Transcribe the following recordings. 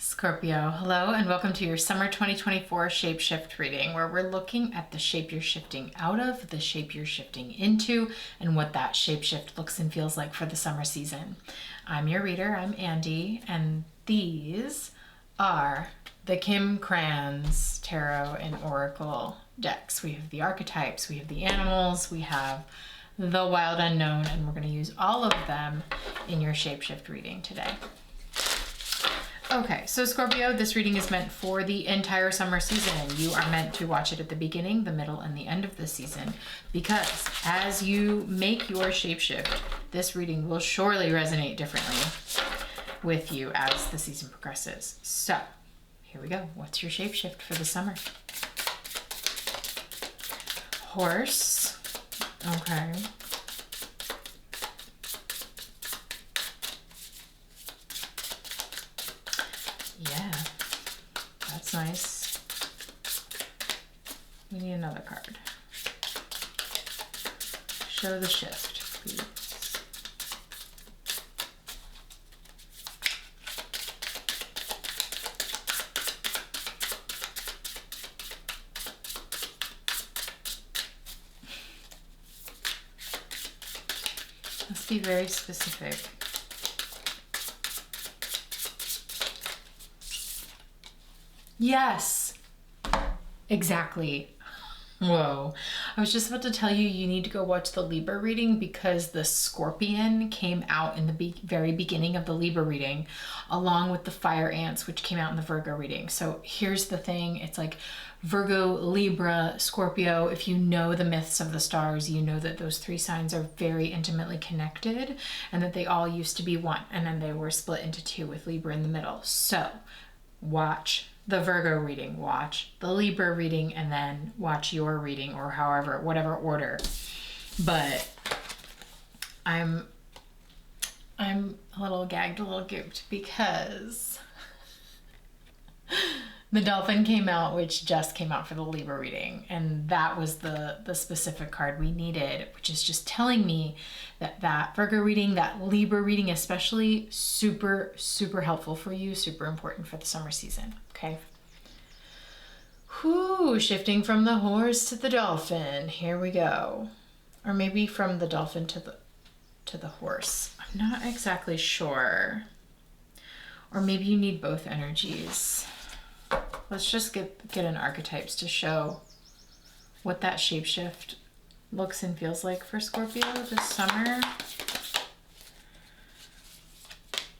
Scorpio, hello and welcome to your summer 2024 shapeshift reading, where we're looking at the shape you're shifting out of, the shape you're shifting into, and what that shapeshift looks and feels like for the summer season. I'm your reader, I'm Andy, and these are the Krans Tarot and Oracle decks. We have the archetypes, we have the animals, we have the wild unknown, and we're going to use all of them in your shapeshift reading today. Okay, so Scorpio, this reading is meant for the entire summer season. You are meant to watch it at the beginning, the middle, and the end of the season, because as you make your shapeshift, this reading will surely resonate differently with you as the season progresses. So, here we go. What's your shapeshift for the summer? Horse. Okay. Yeah, that's nice. We need another card. Show the shift, please. Let's be very specific. Yes, exactly. Whoa. I was just about to tell you, you need to go watch the Libra reading because the Scorpion came out in the very beginning of the Libra reading, along with the fire ants, which came out in the Virgo reading. So here's the thing. It's like Virgo, Libra, Scorpio. If you know the myths of the stars, you know that those three signs are very intimately connected and that they all used to be one. And then they were split into two with Libra in the middle. So watch the Virgo reading, watch the Libra reading, and then watch your reading, or however, whatever order. But I'm a little gagged, a little gooped, because the dolphin came out, which just came out for the Libra reading, and that was the specific card we needed, which is just telling me that Virgo reading, that Libra reading especially, super, super helpful for you, super important for the summer season, okay? Whew, shifting from the horse to the dolphin, here we go. Or maybe from the dolphin to the horse. I'm not exactly sure. Or maybe you need both energies. Let's just get an archetypes to show what that shapeshift looks and feels like for Scorpio this summer.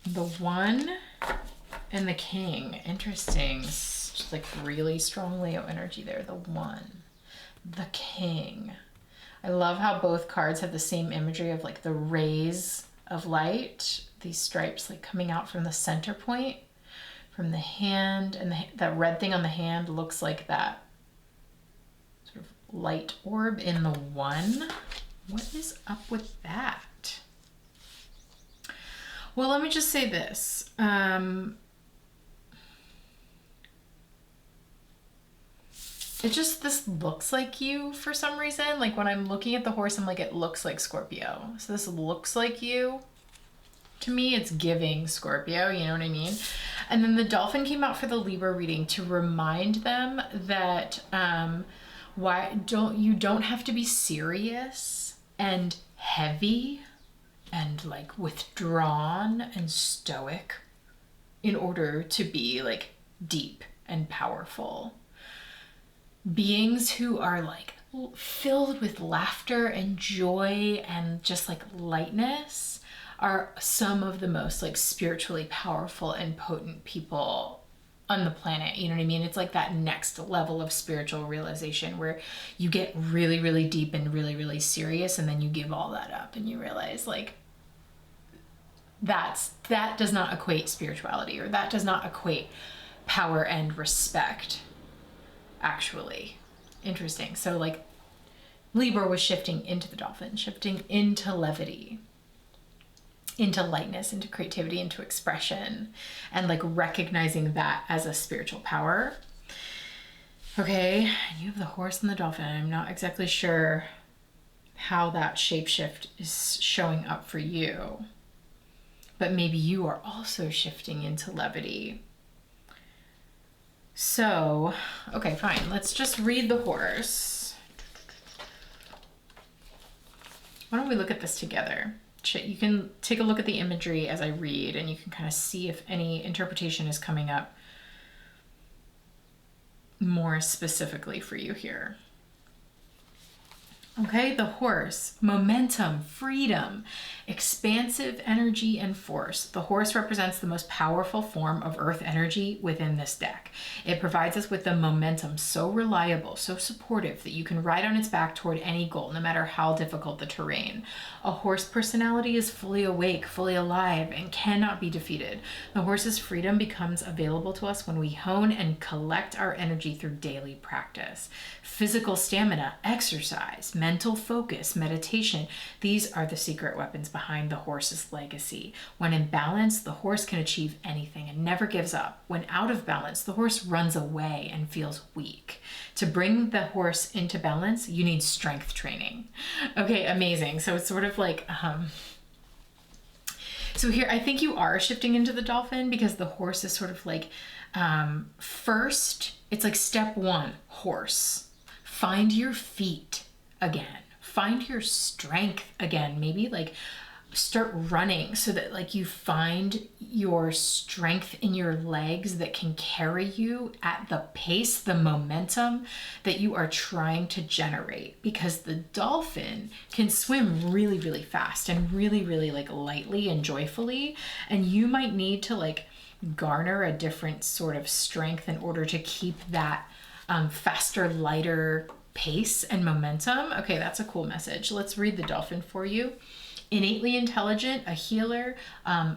The One and the King. Interesting. Just like really strong Leo energy there. The One. The King. I love how both cards have the same imagery of like the rays of light. These stripes like coming out from the center point, from the hand, and that red thing on the hand looks like that sort of light orb in the One. What is up with that? Well, let me just say this. This looks like you for some reason. Like when I'm looking at the horse, I'm like, it looks like Scorpio. So this looks like you. To me, it's giving Scorpio, you know what I mean? And then the dolphin came out for the Libra reading to remind them that you don't have to be serious and heavy and like withdrawn and stoic in order to be like deep and powerful. Beings who are like filled with laughter and joy and just like lightness are some of the most like spiritually powerful and potent people on the planet. You know what I mean? It's like that next level of spiritual realization where you get really, really deep and really, really serious, and then you give all that up and you realize like that does not equate spirituality, or that does not equate power and respect, actually. Interesting. So like Libra was shifting into the dolphin, shifting into levity, into lightness, into creativity, into expression, and like recognizing that as a spiritual power. Okay, and you have the horse and the dolphin. I'm not exactly sure how that shapeshift is showing up for you, but maybe you are also shifting into levity So, okay, fine. Let's just read the horse. Why don't we look at this together? You can take a look at the imagery as I read, and you can kind of see if any interpretation is coming up more specifically for you here. Okay, the horse, momentum, freedom, expansive energy, and force. The horse represents the most powerful form of earth energy within this deck. It provides us with the momentum so reliable, so supportive that you can ride on its back toward any goal, no matter how difficult the terrain. A horse personality is fully awake, fully alive, and cannot be defeated. The horse's freedom becomes available to us when we hone and collect our energy through daily practice. Physical stamina, exercise, mental focus, meditation, these are the secret weapons behind the horse's legacy. When in balance, the horse can achieve anything and never gives up. When out of balance, the horse runs away and feels weak. To bring the horse into balance, you need strength training. Okay, amazing. So it's sort of like, so here, I think you are shifting into the dolphin because the horse is sort of like, first, it's like step one, horse. Find your feet again. Find your strength again. Maybe like start running so that like you find your strength in your legs that can carry you at the pace, the momentum that you are trying to generate, because the dolphin can swim really, really fast and really, really like lightly and joyfully. And you might need to like garner a different sort of strength in order to keep that faster, lighter pace and momentum. Okay, that's a cool message. Let's read the dolphin for you. Innately intelligent, a healer,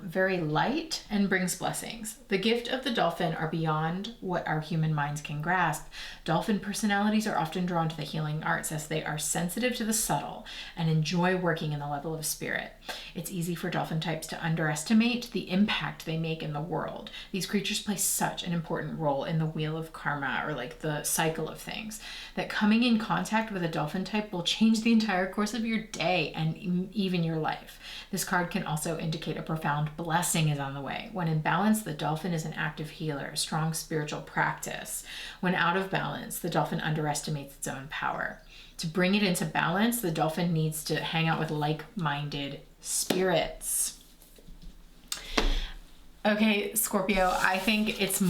very light, and brings blessings. The gift of the dolphin are beyond what our human minds can grasp. Dolphin personalities are often drawn to the healing arts as they are sensitive to the subtle and enjoy working in the level of spirit. It's easy for dolphin types to underestimate the impact they make in the world. These creatures play such an important role in the wheel of karma, or like the cycle of things, that coming in contact with a dolphin type will change the entire course of your day and even your life. This card can also indicate a profound blessing is on the way. When in balance, the dolphin is an active healer, a strong spiritual practice. When out of balance, the dolphin underestimates its own power. To bring it into balance, the dolphin needs to hang out with like-minded spirits. Okay, Scorpio, I think it's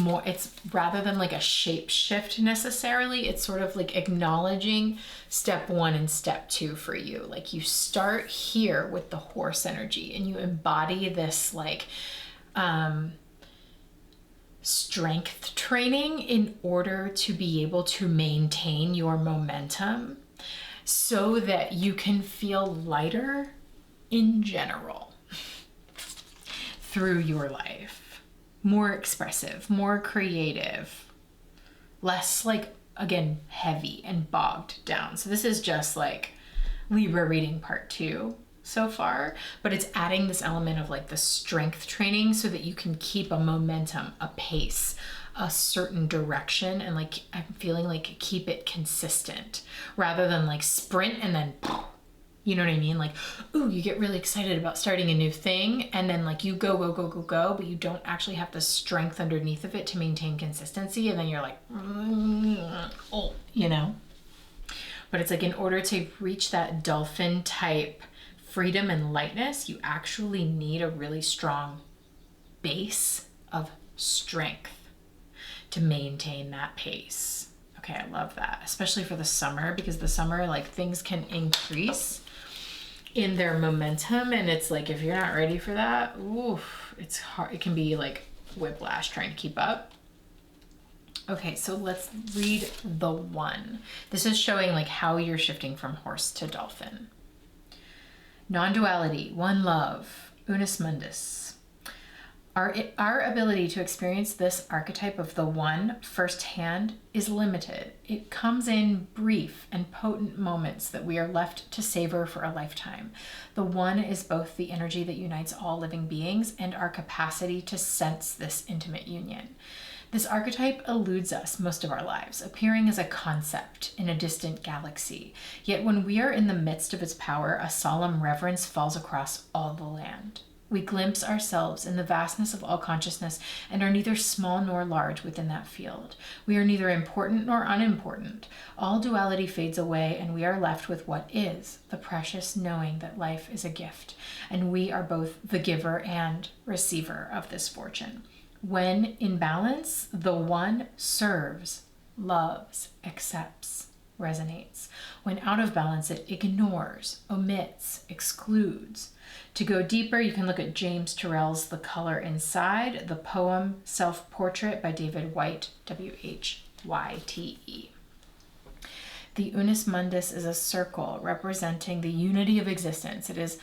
rather than like a shape shift necessarily, it's sort of like acknowledging step one and step two for you. Like you start here with the horse energy and you embody this like strength training in order to be able to maintain your momentum so that you can feel lighter in general through your life. More expressive, more creative, less like, again, heavy and bogged down. So this is just like Libra reading part 2 so far, but it's adding this element of like the strength training so that you can keep a momentum, a pace, a certain direction, and like I'm feeling like keep it consistent rather than like sprint and then you know what I mean? Like, ooh, you get really excited about starting a new thing and then like you go, but you don't actually have the strength underneath of it to maintain consistency. And then you're like, you know? But it's like in order to reach that dolphin type freedom and lightness, you actually need a really strong base of strength to maintain that pace. Okay, I love that, especially for the summer, because the summer, like things can increase in their momentum, and it's like if you're not ready for that, oof, it's hard. It can be like whiplash trying to keep up. Okay, so let's read the one. This is showing like how you're shifting from horse to dolphin. Non-duality, one love, unus mundus. Our ability to experience this archetype of the one firsthand is limited. It comes in brief and potent moments that we are left to savor for a lifetime. The one is both the energy that unites all living beings and our capacity to sense this intimate union. This archetype eludes us most of our lives, appearing as a concept in a distant galaxy. Yet when we are in the midst of its power, a solemn reverence falls across all the land. We glimpse ourselves in the vastness of all consciousness and are neither small nor large within that field. We are neither important nor unimportant. All duality fades away and we are left with what is, the precious knowing that life is a gift, and we are both the giver and receiver of this fortune. When in balance, the one serves, loves, accepts, resonates. When out of balance, it ignores, omits, excludes. To go deeper, you can look at James Turrell's The Color Inside, the poem Self-Portrait by David Whyte, Whyte. The unus mundus is a circle representing the unity of existence. It is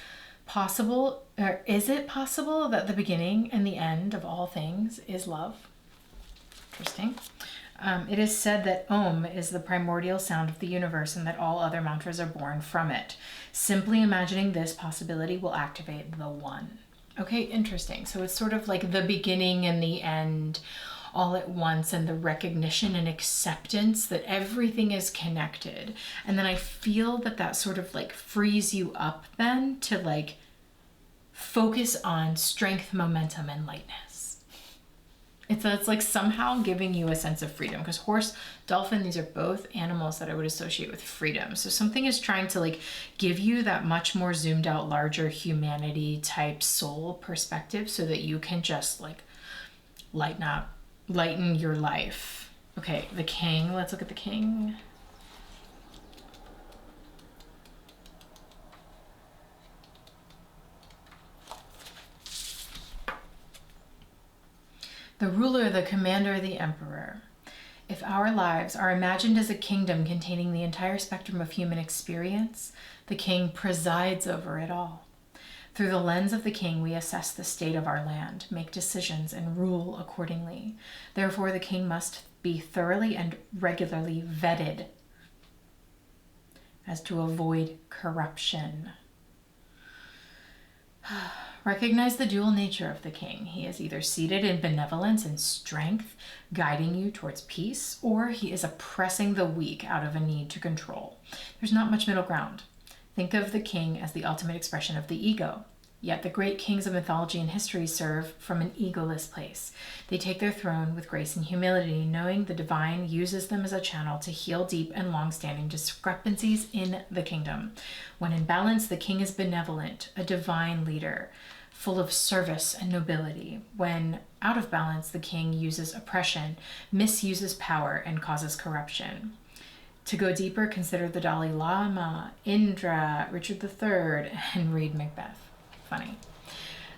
possible, or is it possible that the beginning and the end of all things is love? Interesting. It is said that Om is the primordial sound of the universe and that all other mantras are born from it. Simply imagining this possibility will activate the one. Okay, interesting. So it's sort of like the beginning and the end all at once, and the recognition and acceptance that everything is connected. And then I feel that that sort of like frees you up then to like focus on strength, momentum, and lightness. It's like somehow giving you a sense of freedom, because horse, dolphin, these are both animals that I would associate with freedom. So something is trying to like give you that much more zoomed out, larger humanity type soul perspective so that you can just like lighten your life. Okay, the king, let's look at the king. The ruler, the commander, the emperor. If our lives are imagined as a kingdom containing the entire spectrum of human experience, the king presides over it all. Through the lens of the king, we assess the state of our land, make decisions, and rule accordingly. Therefore, the king must be thoroughly and regularly vetted as to avoid corruption. Recognize the dual nature of the king. He is either seated in benevolence and strength, guiding you towards peace, or he is oppressing the weak out of a need to control. There's not much middle ground. Think of the king as the ultimate expression of the ego. Yet the great kings of mythology and history serve from an egoless place. They take their throne with grace and humility, knowing the divine uses them as a channel to heal deep and long-standing discrepancies in the kingdom. When in balance, the king is benevolent, a divine leader, full of service and nobility. When out of balance, the king uses oppression, misuses power, and causes corruption. To go deeper, consider the Dalai Lama, Indra, Richard III, and read Macbeth. Funny.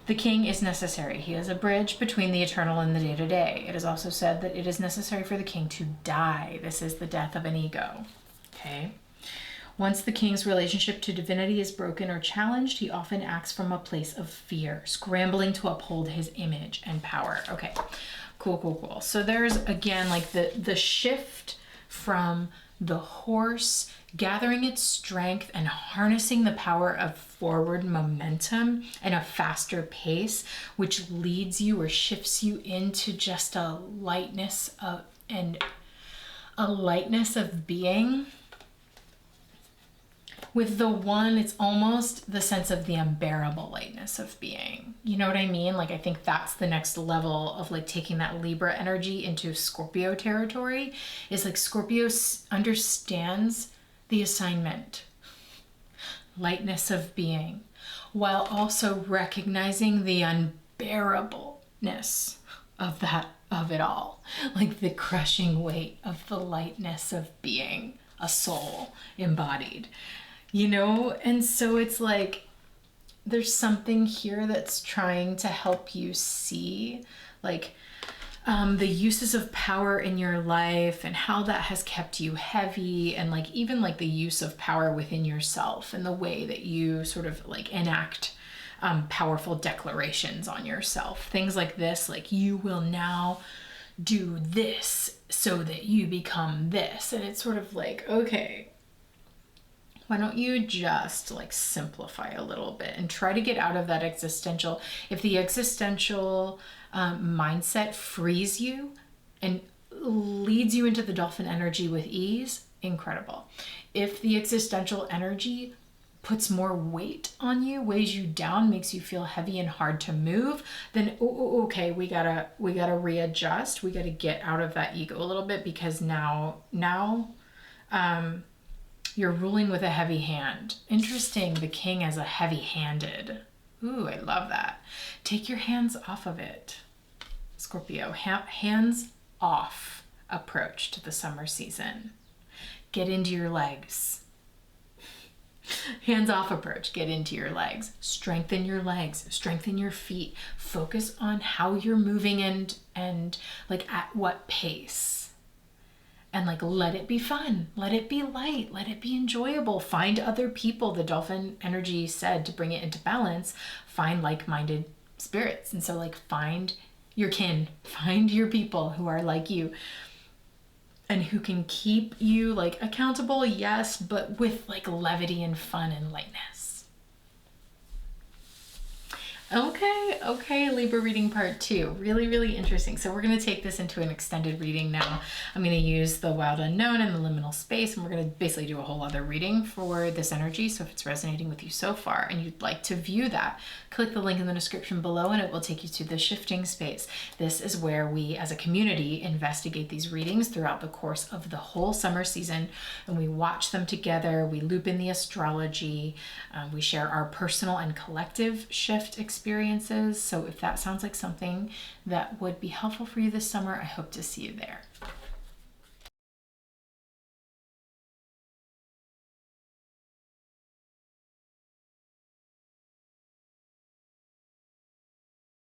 The king is necessary. He is a bridge between the eternal and the day-to-day. It is also said that it is necessary for the king to die. This is the death of an ego. Okay. Once the king's relationship to divinity is broken or challenged, he often acts from a place of fear, scrambling to uphold his image and power. Okay, cool. So there's, again, like the shift from the horse gathering its strength and harnessing the power of forward momentum and a faster pace, which leads you or shifts you into just a lightness of being. With the one, it's almost the sense of the unbearable lightness of being. You know what I mean? Like, I think that's the next level of like taking that Libra energy into Scorpio territory, is like Scorpio understands the assignment, lightness of being, while also recognizing the unbearableness of it all, like the crushing weight of the lightness of being a soul embodied, you know? And so it's like there's something here that's trying to help you see like the uses of power in your life and how that has kept you heavy, and like even like the use of power within yourself and the way that you sort of like enact powerful declarations on yourself. Things like this, like you will now do this so that you become this. And it's sort of like, okay, why don't you just like simplify a little bit and try to get out of that existential, if the existential mindset frees you and leads you into the dolphin energy with ease, incredible. If the existential energy puts more weight on you, weighs you down, makes you feel heavy and hard to move, then okay, we gotta readjust. We gotta get out of that ego a little bit, because now you're ruling with a heavy hand. Interesting, the king as a heavy-handed. Ooh, I love that. Take your hands off of it, Scorpio. Hands off approach to the summer season. Get into your legs. Hands off approach. Get into your legs. Strengthen your legs. Strengthen your feet. Focus on how you're moving and like at what pace. And like, let it be fun. Let it be light. Let it be enjoyable. Find other people. The dolphin energy said to bring it into balance, find like-minded spirits. And so like, find your kin. Find your people who are like you and who can keep you like accountable, yes, but with like levity and fun and lightness. Okay, Libra reading part 2. Really, really interesting. So we're going to take this into an extended reading now. I'm going to use the wild unknown and the liminal space, and we're going to basically do a whole other reading for this energy. So if it's resonating with you so far and you'd like to view that, click the link in the description below and it will take you to the shifting space. This is where we as a community investigate these readings throughout the course of the whole summer season, and we watch them together. We loop in the astrology. We share our personal and collective shift experiences. So if that sounds like something that would be helpful for you this summer, I hope to see you there.